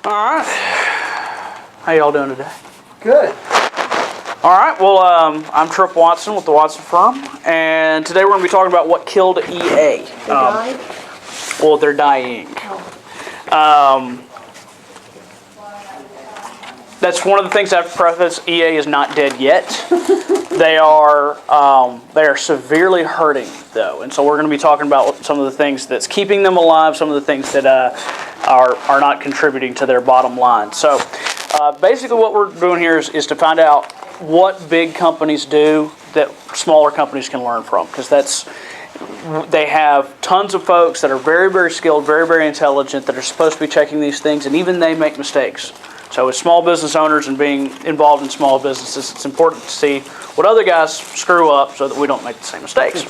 All right. How y'all doing today? Good. All right. Well, I'm Trip Watson with the Watson Firm, and today we're going to be talking about what killed EA. They died? Well, they're dying. That's one of the things I have to preface. EA is not dead yet. They are severely hurting, though, and so we're going to be talking about some of the things that's keeping them alive, some of the things that are not contributing to their bottom line. So basically what we're doing here is to find out what big companies do that smaller companies can learn from, because they have tons of folks that are very, very skilled, very, very intelligent, that are supposed to be checking these things, and even they make mistakes. So as small business owners and being involved in small businesses, it's important to see what other guys screw up so that we don't make the same mistakes.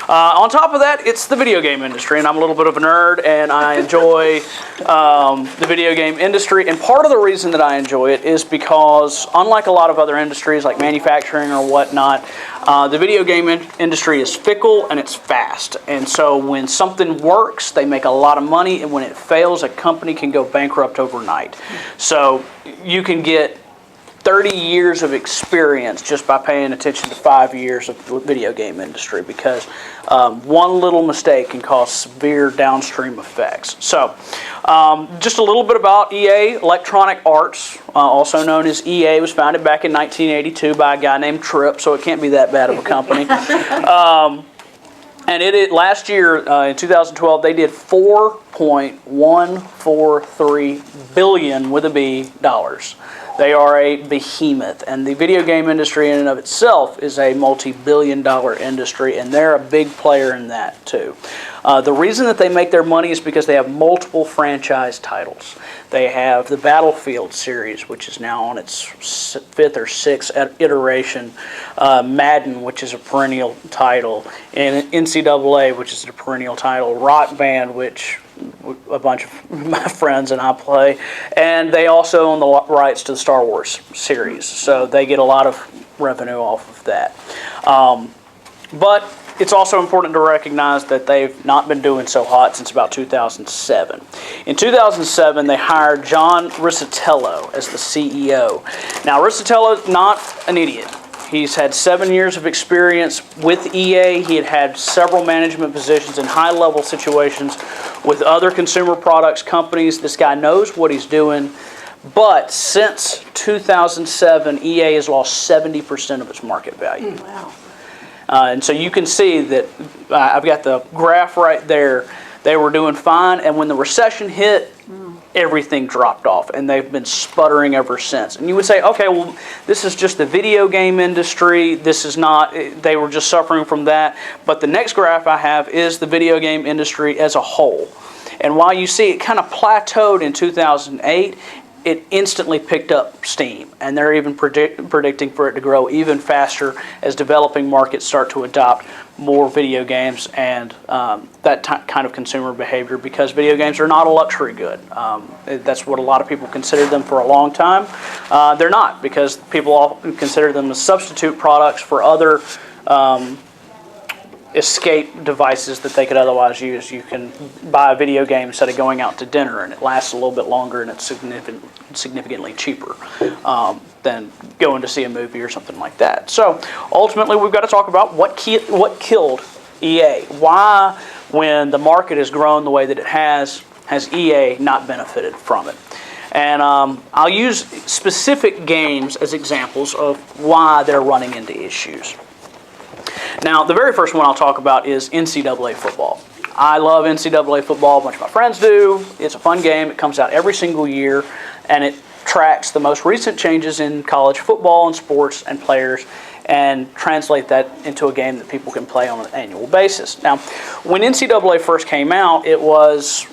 On top of that, it's the video game industry, and I'm a little bit of a nerd, and I enjoy the video game industry. And part of the reason that I enjoy it is because, unlike a lot of other industries like manufacturing or whatnot, the video game industry is fickle and it's fast. And so when something works, they make a lot of money, and when it fails, a company can go bankrupt overnight. So you can get 30 years of experience just by paying attention to 5 years of the video game industry, because one little mistake can cause severe downstream effects. So just a little bit about EA. Electronic Arts, also known as EA, was founded back in 1982 by a guy named Trip, so it can't be that bad of a company. And last year, in 2012, they did $4.143 billion with a B dollars. They are a behemoth, and the video game industry in and of itself is a multi-billion-dollar industry, and they're a big player in that too. The reason that they make their money is because they have multiple franchise titles. They have the Battlefield series, which is now on its 5th or 6th iteration, Madden, which is a perennial title, and NCAA, which is a perennial title, Rock Band, which a bunch of my friends and I play, and they also own the rights to the Star Wars series, so they get a lot of revenue off of that. But it's also important to recognize that they've not been doing so hot since about 2007. In 2007, they hired John Riccitiello as the CEO. Now, Riccitiello's not an idiot. He's had 7 years of experience with EA. He had had several management positions in high-level situations with other consumer products companies. This guy knows what he's doing. But since 2007, EA has lost 70% of its market value. Wow. And so you can see that I've got the graph right there. They were doing fine, and when the recession hit, everything dropped off, and they've been sputtering ever since. And you would say, okay, well, this is just the video game industry. This is not, they were just suffering from that. But the next graph I have is the video game industry as a whole. And while you see it kind of plateaued in 2008, it instantly picked up steam, and they're even predicting for it to grow even faster as developing markets start to adopt more video games and that kind of consumer behavior, because video games are not a luxury good. That's what a lot of people considered them for a long time. They're not, because people often consider them as substitute products for other escape devices that they could otherwise use. You can buy a video game instead of going out to dinner, and it lasts a little bit longer, and it's significantly cheaper than going to see a movie or something like that. So ultimately, we've got to talk about what killed EA. Why, when the market has grown the way that it has EA not benefited from it? And I'll use specific games as examples of why they're running into issues. Now, the very first one I'll talk about is NCAA football. I love NCAA football. A bunch of my friends do. It's a fun game. It comes out every single year, and it tracks the most recent changes in college football and sports and players, and translate that into a game that people can play on an annual basis. Now, when NCAA first came out, it was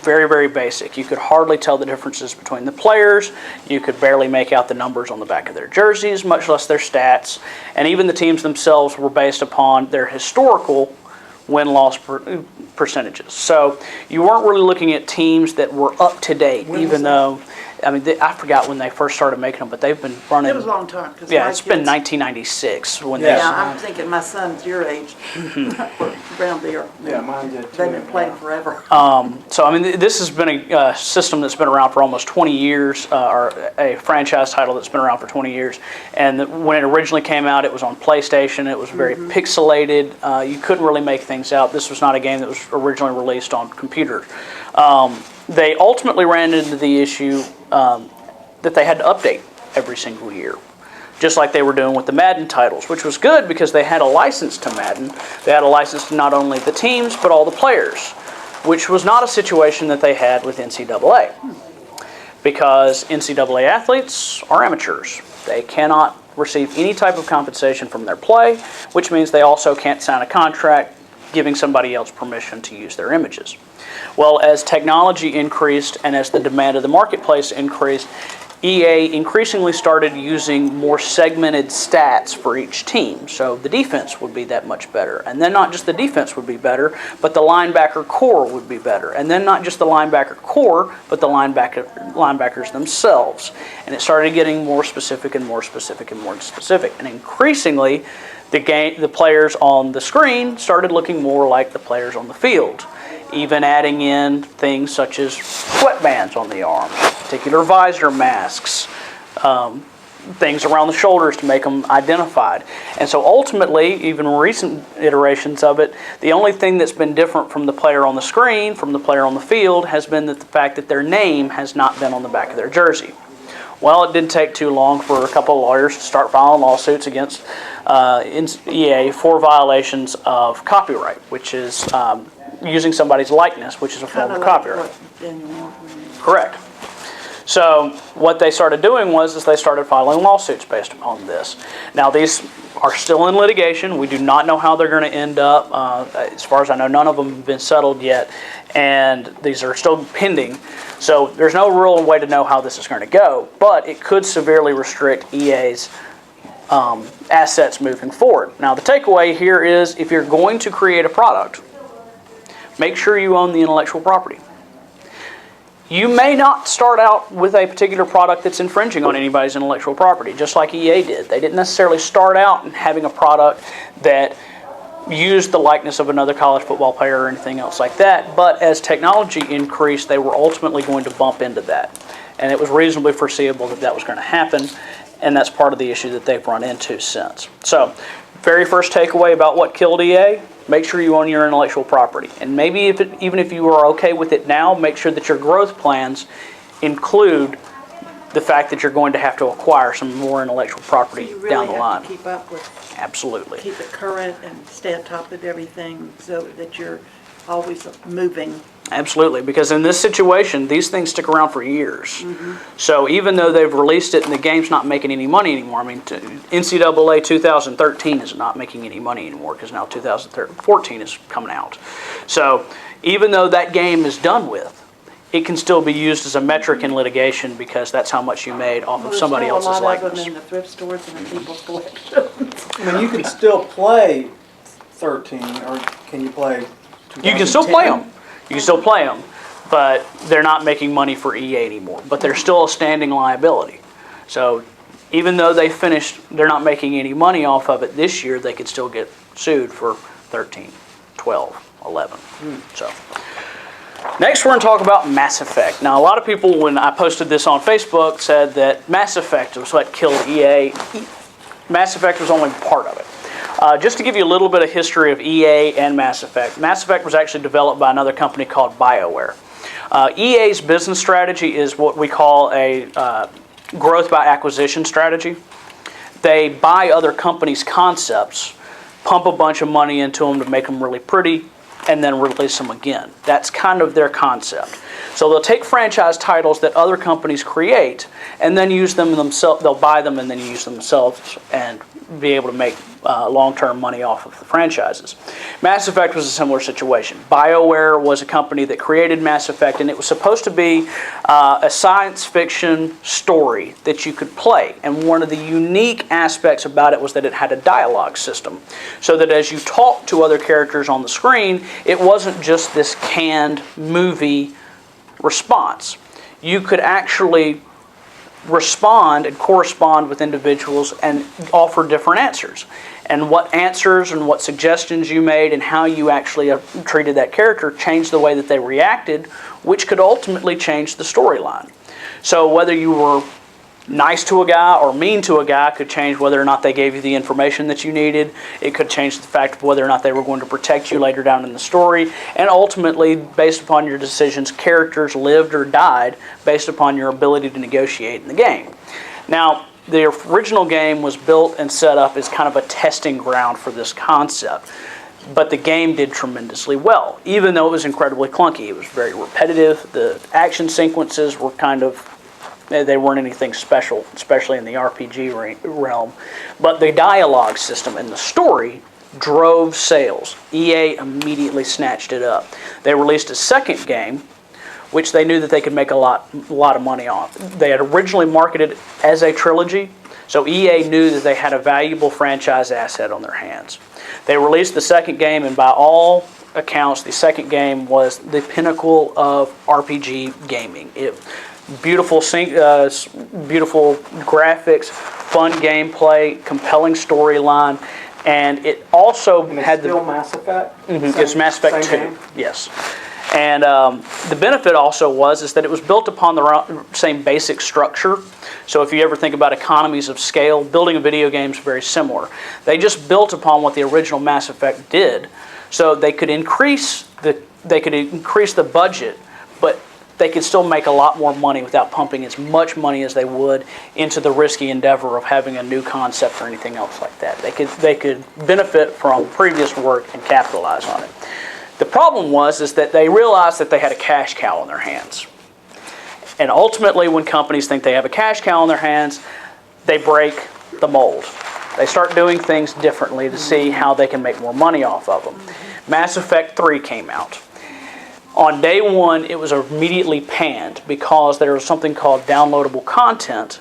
very, very basic. You could hardly tell the differences between the players. You could barely make out the numbers on the back of their jerseys, much less their stats. And even the teams themselves were based upon their historical win-loss percentages. So you weren't really looking at teams that were up to date, even though I mean, I forgot when they first started making them, but they've been running. It was a long time. Yeah, it's been 1996 when Yeah, they. I'm thinking my son's your age, around there. Yeah, mine did too. They've been playing forever. So, I mean, this has been a system that's been around for almost 20 years, or a franchise title that's been around for 20 years. And when it originally came out, it was on PlayStation. It was very pixelated. You couldn't really make things out. This was not a game that was originally released on computers. They ultimately ran into the issue that they had to update every single year, just like they were doing with the Madden titles, which was good because they had a license to Madden. They had a license to not only the teams, but all the players, which was not a situation that they had with NCAA, because NCAA athletes are amateurs. They cannot receive any type of compensation from their play, which means they also can't sign a contract giving somebody else permission to use their images. Well, as technology increased and as the demand of the marketplace increased, EA increasingly started using more segmented stats for each team. So the defense would be that much better. And then not just the defense would be better, but the linebacker core would be better. And then not just the linebacker core, but the linebackers themselves. And it started getting more specific and more specific and more specific. And increasingly, the players on the screen started looking more like the players on the field. Even adding in things such as sweatbands on the arms, particular visor masks, things around the shoulders to make them identified. And so ultimately, even recent iterations of it, the only thing that's been different from the player on the screen, from the player on the field, has been the fact that their name has not been on the back of their jersey. Well, it didn't take too long for a couple of lawyers to start filing lawsuits against EA for violations of copyright, which is using somebody's likeness, which is a form of copyright. Correct. So what they started doing was they started filing lawsuits based upon this. Now these are still in litigation. We do not know how they're going to end up. As far as I know, none of them have been settled yet, and these are still pending. So there's no real way to know how this is going to go, but it could severely restrict EA's assets moving forward. Now the takeaway here is, if you're going to create a product, make sure you own the intellectual property. You may not start out with a particular product that's infringing on anybody's intellectual property, just like EA did. They didn't necessarily start out in having a product that used the likeness of another college football player or anything else like that, but as technology increased, they were ultimately going to bump into that. And it was reasonably foreseeable that that was going to happen, and that's part of the issue that they've run into since. So, very first takeaway about what killed EA, make sure you own your intellectual property. And maybe even if you are okay with it now, make sure that your growth plans include the fact that you're going to have to acquire some more intellectual property So you really down the line. have to keep up with, Absolutely. keep it current and stay on top of everything so that you're always moving. Absolutely, because in this situation, these things stick around for years. So even though they've released it and the game's not making any money anymore, I mean, NCAA 2013 is not making any money anymore because now 2014 is coming out. So even though that game is done with, it can still be used as a metric in litigation because that's how much you made off of somebody else's There's still a lot of likeness. them in the thrift stores and in people's collections. I mean, you can still play 13, or can you play 2010? You can still play them. You can still play them, but they're not making money for EA anymore. But they're still a standing liability. So even though they're not making any money off of it this year, they could still get sued for 13, 12, 11. So next we're going to talk about Mass Effect. Now a lot of people, when I posted this on Facebook, said that Mass Effect was what killed EA. Mass Effect was only part of it. Just to give you a little bit of history of EA and Mass Effect. Mass Effect was actually developed by another company called BioWare. EA's business strategy is what we call a growth by acquisition strategy. They buy other companies' concepts, pump a bunch of money into them to make them really pretty, and then release them again. That's kind of their concept. So they'll take franchise titles that other companies create and then use them themselves. They'll buy them and then use them themselves and be able to make long-term money off of the franchises. Mass Effect was a similar situation. BioWare was a company that created Mass Effect, and it was supposed to be a science fiction story that you could play. And one of the unique aspects about it was that it had a dialogue system, so that as you talked to other characters on the screen, it wasn't just this canned movie response. You could actually respond and correspond with individuals and offer different answers. And what answers and what suggestions you made and how you actually treated that character changed the way that they reacted, which could ultimately change the storyline. So whether you were nice to a guy or mean to a guy could change whether or not they gave you the information that you needed. It could change the fact of whether or not they were going to protect you later down in the story. And ultimately, based upon your decisions, characters lived or died based upon your ability to negotiate in the game. Now, the original game was built and set up as kind of a testing ground for this concept. But the game did tremendously well, even though it was incredibly clunky. It was very repetitive. The action sequences were they weren't anything special, especially in the RPG realm. But the dialogue system and the story drove sales. EA immediately snatched it up. They released a second game, which they knew that they could make a lot of money off. They had originally marketed it as a trilogy, so EA knew that they had a valuable franchise asset on their hands. They released the second game, and by all accounts, the second game was the pinnacle of RPG gaming. Beautiful graphics, fun gameplay, compelling storyline, and it also had still Mass Effect? It's Mass Effect 2, game? yes. And the benefit also is that it was built upon the same basic structure. So if you ever think about economies of scale, building a video game is very similar. They just built upon what the original Mass Effect did, so they could increase the budget, but they could still make a lot more money without pumping as much money as they would into the risky endeavor of having a new concept or anything else like that. They could benefit from previous work and capitalize on it. The problem is that they realized that they had a cash cow on their hands. And ultimately, when companies think they have a cash cow on their hands, they break the mold. They start doing things differently to see how they can make more money off of them. Mass Effect 3 came out. On day one, it was immediately panned because there was something called downloadable content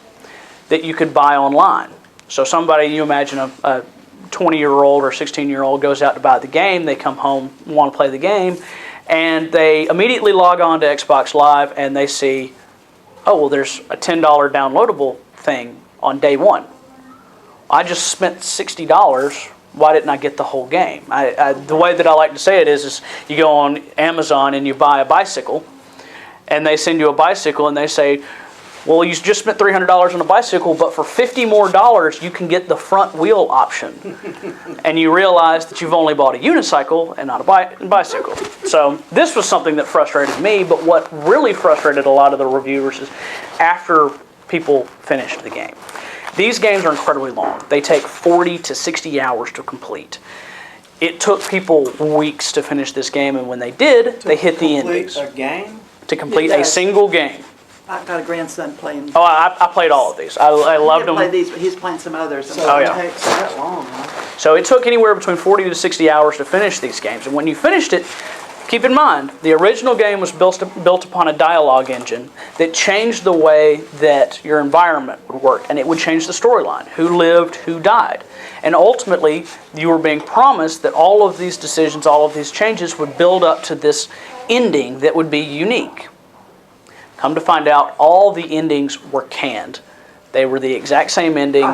that you could buy online. So you imagine a 20-year-old or 16-year-old goes out to buy the game, they come home, want to play the game, and they immediately log on to Xbox Live and they see, oh, well, there's a $10 downloadable thing on day one. I just spent $60. Why didn't I get the whole game? The way that I like to say it is you go on Amazon and you buy a bicycle, and they send you a bicycle and they say, well, you just spent $300 on a bicycle, but for $50 more you can get the front wheel option. And you realize that you've only bought a unicycle and not a bicycle. So this was something that frustrated me, but what really frustrated a lot of the reviewers is after people finished the game. These games are incredibly long. They take 40 to 60 hours to complete. It took people weeks to finish this game, and when they did, they hit the endings. To complete a game? To complete a single game. I've got a grandson playing. Oh, I played all of these. I loved them. He didn't play these, but he's playing some others. So Oh, it yeah. takes that long, huh? So it took anywhere between 40 to 60 hours to finish these games. And when you finished it, keep in mind, the original game was built upon a dialogue engine that changed the way that your environment would work, and it would change the storyline, who lived, who died. And ultimately, you were being promised that all of these decisions, all of these changes would build up to this ending that would be unique. Come to find out, all the endings were canned. They were the exact same ending,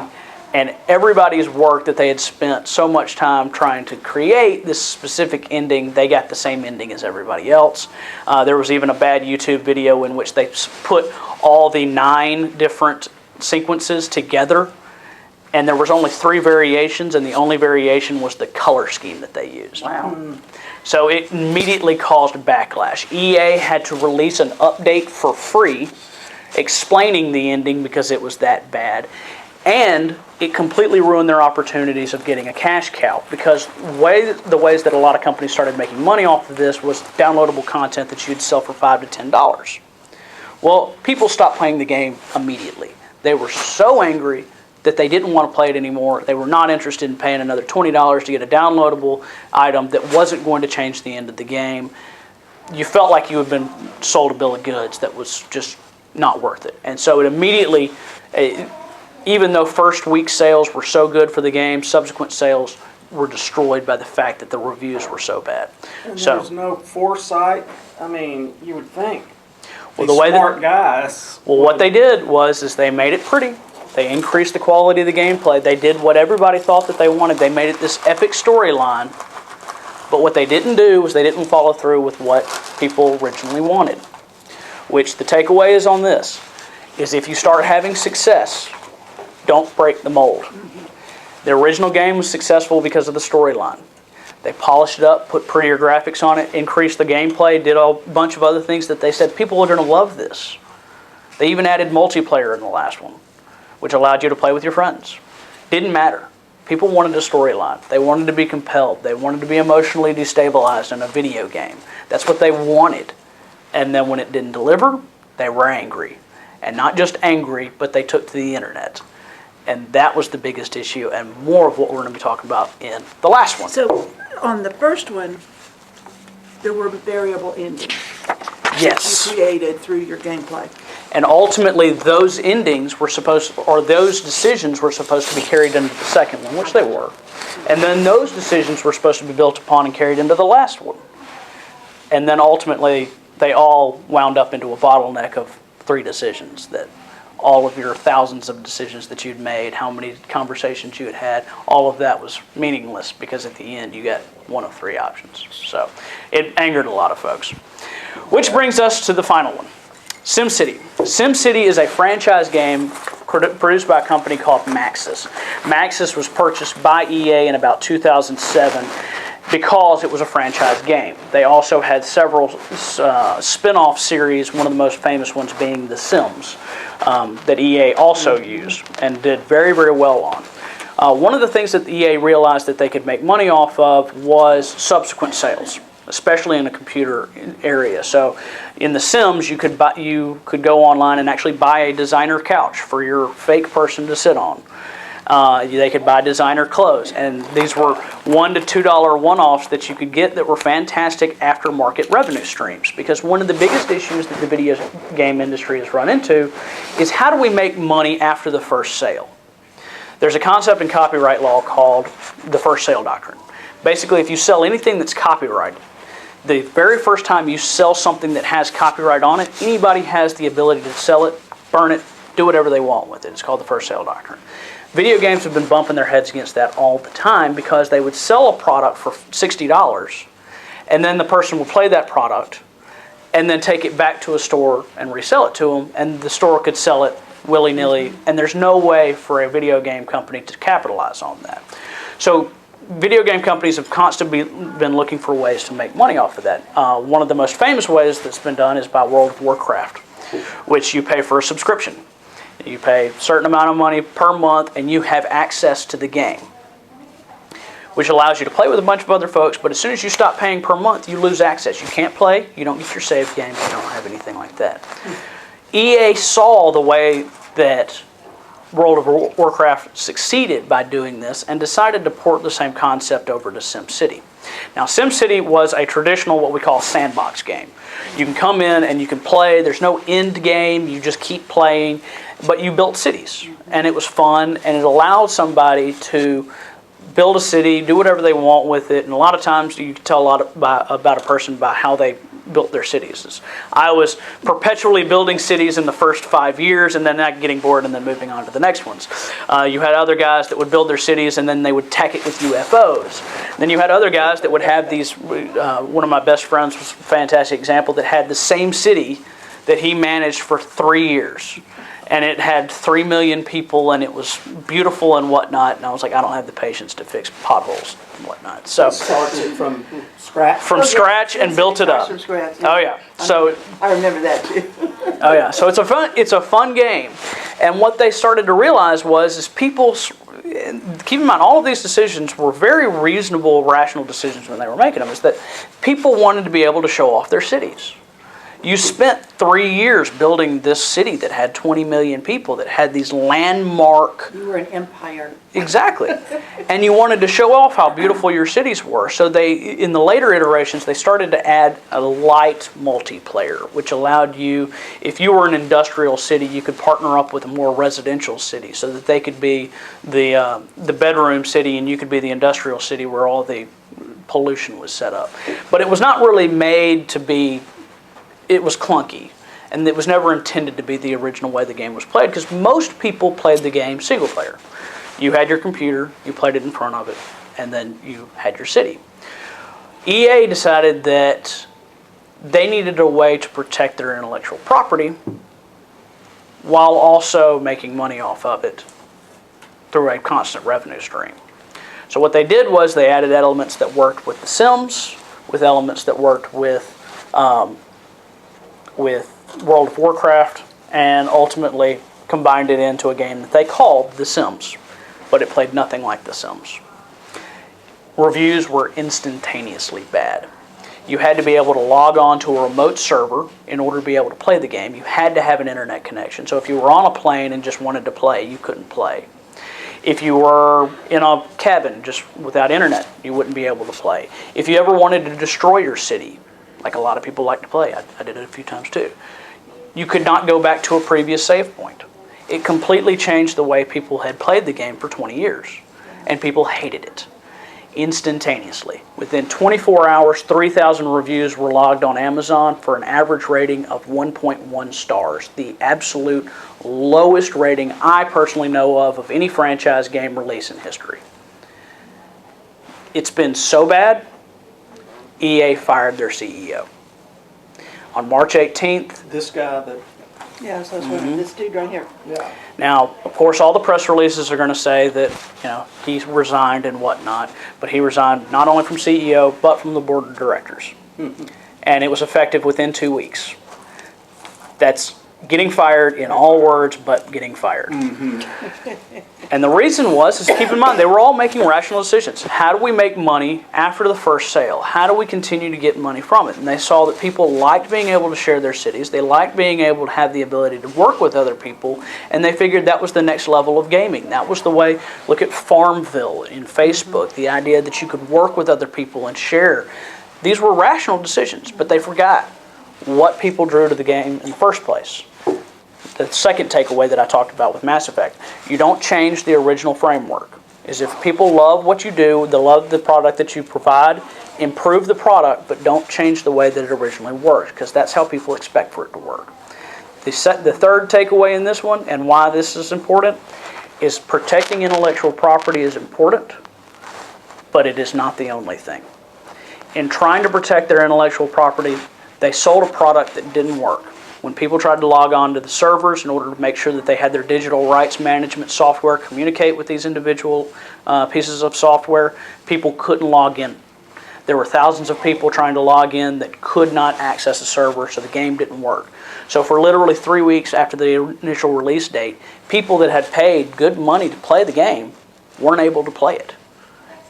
and everybody's work that they had spent so much time trying to create this specific ending, they got the same ending as everybody else. There was even a bad YouTube video in which they put all the 9 different sequences together, and there was only 3 variations, and the only variation was the color scheme that they used. Wow. So it immediately caused backlash. EA had to release an update for free explaining the ending because it was that bad. And it completely ruined their opportunities of getting a cash cow, because the ways that a lot of companies started making money off of this was downloadable content that you'd sell for $5 to $10. Well, people stopped playing the game immediately. They were so angry that they didn't want to play it anymore. They were not interested in paying another $20 to get a downloadable item that wasn't going to change the end of the game. You felt like you had been sold a bill of goods that was just not worth it. And so it immediately, even though first week sales were so good for the game, subsequent sales were destroyed by the fact that the reviews were so bad. And So there's no foresight. I mean, you would think. Well, the way Smart guys. Well, what they did is they made it pretty. They increased the quality of the gameplay. They did what everybody thought that they wanted. They made it this epic storyline. But what they didn't do was they didn't follow through with what people originally wanted. Which the takeaway is on this, is if you start having success, don't break the mold. The original game was successful because of the storyline. They polished it up, put prettier graphics on it, increased the gameplay, did a bunch of other things that they said people are going to love this. They even added multiplayer in the last one, which allowed you to play with your friends. Didn't matter. People wanted a storyline. They wanted to be compelled. They wanted to be emotionally destabilized in a video game. That's what they wanted. And then when it didn't deliver, they were angry. And not just angry, but they took to the internet. And that was the biggest issue, and more of what we're going to be talking about in the last one. So on the first one, there were variable endings Yes. you created through your gameplay. And ultimately, those endings were those decisions were supposed to be carried into the second one, which they were. And then those decisions were supposed to be built upon and carried into the last one. And then ultimately, they all wound up into a bottleneck of 3 decisions that all of your thousands of decisions that you'd made, how many conversations you had had, all of that was meaningless because at the end you got one of 3 options. So it angered a lot of folks. Which brings us to the final one, SimCity. SimCity is a franchise game produced by a company called Maxis. Maxis was purchased by EA in about 2007 because it was a franchise game. They also had several spin-off series, one of the most famous ones being The Sims, that EA also used and did very, very well on. One of the things that EA realized that they could make money off of was subsequent sales, especially in the computer area. So in The Sims, you could go online and actually buy a designer couch for your fake person to sit on. They could buy designer clothes, and these were $1 to $2 one-offs that you could get that were fantastic aftermarket revenue streams. Because one of the biggest issues that the video game industry has run into is how do we make money after the first sale? There's a concept in copyright law called the first sale doctrine. Basically, if you sell anything that's copyrighted, the very first time you sell something that has copyright on it, anybody has the ability to sell it, burn it, do whatever they want with it. It's called the first sale doctrine. Video games have been bumping their heads against that all the time because they would sell a product for $60 and then the person would play that product and then take it back to a store and resell it to them, and the store could sell it willy-nilly, and there's no way for a video game company to capitalize on that. So video game companies have constantly been looking for ways to make money off of that. One of the most famous ways that's been done is by World of Warcraft, which you pay for a subscription. You pay a certain amount of money per month and you have access to the game, which allows you to play with a bunch of other folks, but as soon as you stop paying per month, you lose access. You can't play, you don't get your save games, you don't have anything like that. EA saw the way that World of Warcraft succeeded by doing this and decided to port the same concept over to SimCity. Now, SimCity was a traditional, what we call sandbox game. You can come in and you can play. There's no end game. You just keep playing. But you built cities, and it was fun, and it allowed somebody to build a city, do whatever they want with it, and a lot of times you can tell a lot about a person by how they built their cities. I was perpetually building cities in the first 5 years and then not getting bored and then moving on to the next ones. You had other guys that would build their cities and then they would tack it with UFOs. Then you had other guys that would have these, one of my best friends was a fantastic example, that had the same city that he managed for 3 years. And it had 3 million people, and it was beautiful and whatnot. And I was like, I don't have the patience to fix potholes and whatnot. So Starts it from scratch. from scratch and built it up. From scratch. Oh yeah. So I remember that too. oh yeah. So it's a fun game. And what they started to realize is people, keep in mind, all of these decisions were very reasonable, rational decisions when they were making them. Is that people wanted to be able to show off their cities. You spent 3 years building this city that had 20 million people, that had these landmark... You were an empire. Exactly. And you wanted to show off how beautiful your cities were. So in the later iterations, they started to add a light multiplayer, which allowed you, if you were an industrial city, you could partner up with a more residential city so that they could be the bedroom city and you could be the industrial city where all the pollution was set up. But it was not really made to be... It was clunky. And it was never intended to be the original way the game was played, because most people played the game single player. You had your computer, you played it in front of it, and then you had your city. EA decided that they needed a way to protect their intellectual property while also making money off of it through a constant revenue stream. So what they did was they added elements that worked with The Sims, with elements that worked with World of Warcraft, and ultimately combined it into a game that they called The Sims, but it played nothing like The Sims. Reviews were instantaneously bad. You had to be able to log on to a remote server in order to be able to play the game. You had to have an internet connection. So if you were on a plane and just wanted to play, you couldn't play. If you were in a cabin just without internet, you wouldn't be able to play. If you ever wanted to destroy your city, like a lot of people like to play, I did it a few times too, you could not go back to a previous save point. It completely changed the way people had played the game for 20 years, and people hated it. Instantaneously. Within 24 hours, 3,000 reviews were logged on Amazon for an average rating of 1.1 stars, the absolute lowest rating I personally know of any franchise game release in history. It's been so bad, EA fired their CEO. On March 18th, This guy that, Yeah, so that's this dude right here. yeah. now, of course, all the press releases are going to say that, he resigned and whatnot, but he resigned not only from CEO, but from the board of directors. And it was effective within 2 weeks. That's getting fired in all words, but getting fired. And the reason is keep in mind, they were all making rational decisions. How do we make money after the first sale? How do we continue to get money from it? And they saw that people liked being able to share their cities. They liked being able to have the ability to work with other people. And they figured that was the next level of gaming. That was the way, look at Farmville in Facebook, the idea that you could work with other people and share. These were rational decisions, but they forgot what people drew to the game in the first place. The second takeaway that I talked about with Mass Effect, you don't change the original framework. Is if people love what you do, they love the product that you provide, improve the product, but don't change the way that it originally worked, because that's how people expect for it to work. The third takeaway in this one, and why this is important, is protecting intellectual property is important, but it is not the only thing. In trying to protect their intellectual property, they sold a product that didn't work. When people tried to log on to the servers in order to make sure that they had their digital rights management software communicate with these individual pieces of software, people couldn't log in. There were thousands of people trying to log in that could not access the server, so the game didn't work. So for literally 3 weeks after the initial release date, people that had paid good money to play the game weren't able to play it,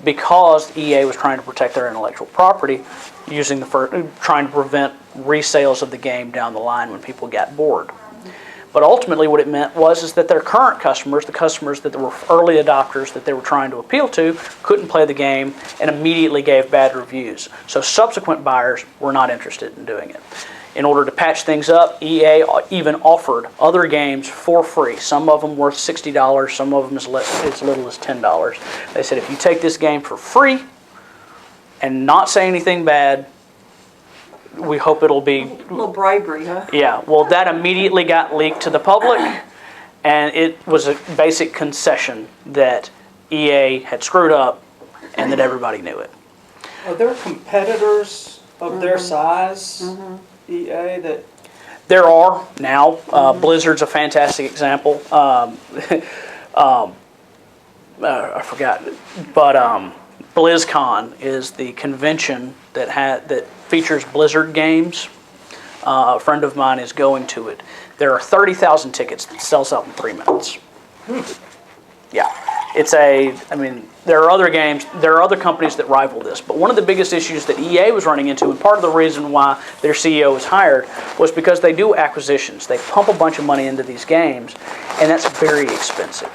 because EA was trying to protect their intellectual property, trying to prevent resales of the game down the line when people got bored. But ultimately what it meant was that their current customers, the customers that were early adopters that they were trying to appeal to, couldn't play the game and immediately gave bad reviews. So subsequent buyers were not interested in doing it. In order to patch things up, EA even offered other games for free. Some of them worth $60, some of them as little as $10. They said, if you take this game for free and not say anything bad, we hope it'll be... A little bribery, huh? Yeah, well, that immediately got leaked to the public, and it was a basic concession that EA had screwed up and that everybody knew it. Are there competitors of their size, EA, that... There are now. Blizzard's a fantastic example. I forgot, but BlizzCon is the convention that features Blizzard games. A friend of mine is going to it. There are 30,000 tickets that sells out in 3 minutes. Yeah, there are other games, there are other companies that rival this, but one of the biggest issues that EA was running into, and part of the reason why their CEO was hired, was because they do acquisitions. They pump a bunch of money into these games, and that's very expensive.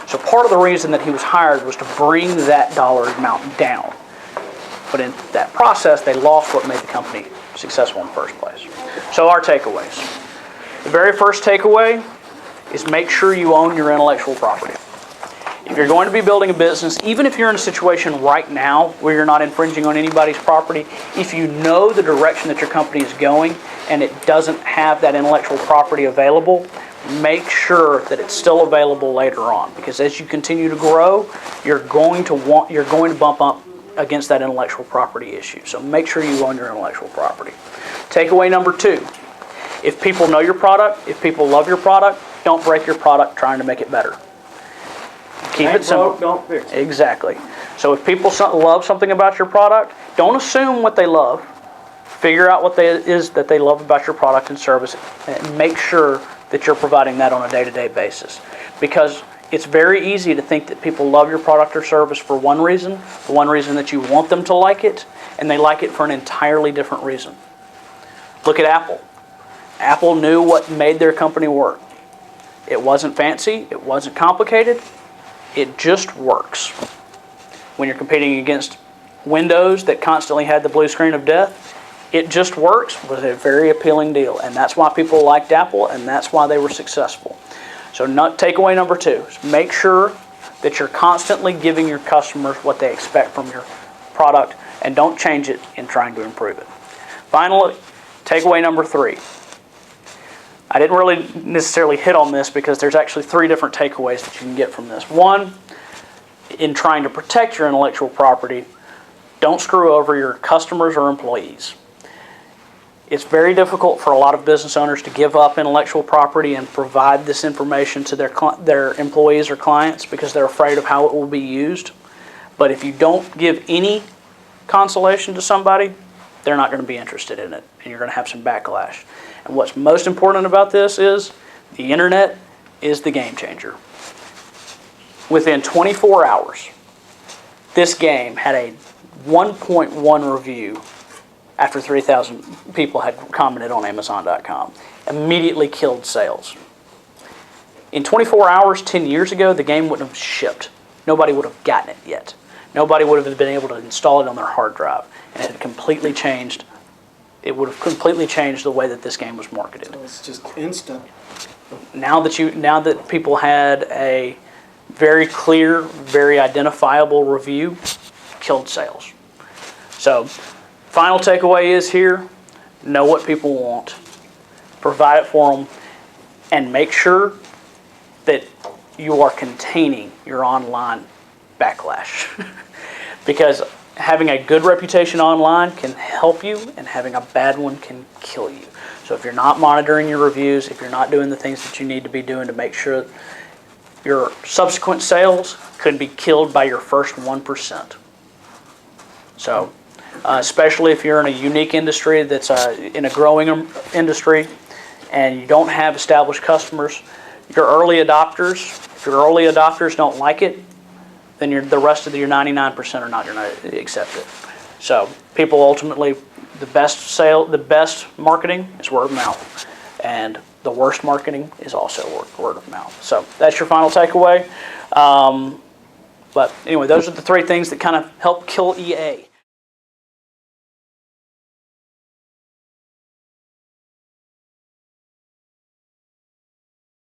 So part of the reason that he was hired was to bring that dollar amount down. But in that process, they lost what made the company successful in the first place. So our takeaways. The very first takeaway is make sure you own your intellectual property. If you're going to be building a business, even if you're in a situation right now where you're not infringing on anybody's property, if you know the direction that your company is going and it doesn't have that intellectual property available, make sure that it's still available later on. Because as you continue to grow, you're going to bump up against that intellectual property issue. So make sure you own your intellectual property. Takeaway number 2. If people know your product, if people love your product, don't break your product trying to make it better. Keep it simple. Broke, don't fix it. Exactly. So if people love something about your product, don't assume what they love. Figure out what it is that they love about your product and service, and make sure that you're providing that on a day-to-day basis. Because it's very easy to think that people love your product or service for one reason, the one reason that you want them to like it, and they like it for an entirely different reason. Look at Apple. Apple knew what made their company work. It wasn't fancy, it wasn't complicated, it just works. When you're competing against Windows that constantly had the blue screen of death, it just works was a very appealing deal. And that's why people liked Apple, and that's why they were successful. So takeaway number 2 is make sure that you're constantly giving your customers what they expect from your product, and don't change it in trying to improve it. Finally, takeaway number 3. I didn't really necessarily hit on this because there's actually 3 different takeaways that you can get from this. 1, in trying to protect your intellectual property, don't screw over your customers or employees. It's very difficult for a lot of business owners to give up intellectual property and provide this information to their employees or clients because they're afraid of how it will be used. But if you don't give any consolation to somebody, they're not going to be interested in it, and you're going to have some backlash. And what's most important about this is the internet is the game changer. Within 24 hours, this game had a 1.1 review after 3,000 people had commented on Amazon.com. Immediately killed sales. In 24 hours, 10 years ago, the game wouldn't have shipped. Nobody would have gotten it yet. Nobody would have been able to install it on their hard drive. And it had completely changed. It would have completely changed the way that this game was marketed. It's just instant. Now that people had a very clear, very identifiable review, killed sales. So, final takeaway is here, know what people want, provide it for them, and make sure that you are containing your online backlash. Because having a good reputation online can help you, and having a bad one can kill you. So if you're not monitoring your reviews, if you're not doing the things that you need to be doing to make sure your subsequent sales could be killed by your first 1%. So, especially if you're in a unique industry that's in a growing industry and you don't have established customers, your early adopters, if your early adopters don't like it, then the rest of your 99% are not going to accept it. So people ultimately, the best marketing is word of mouth, and the worst marketing is also word of mouth. So that's your final takeaway. But anyway, those are the 3 things that kind of help kill EA.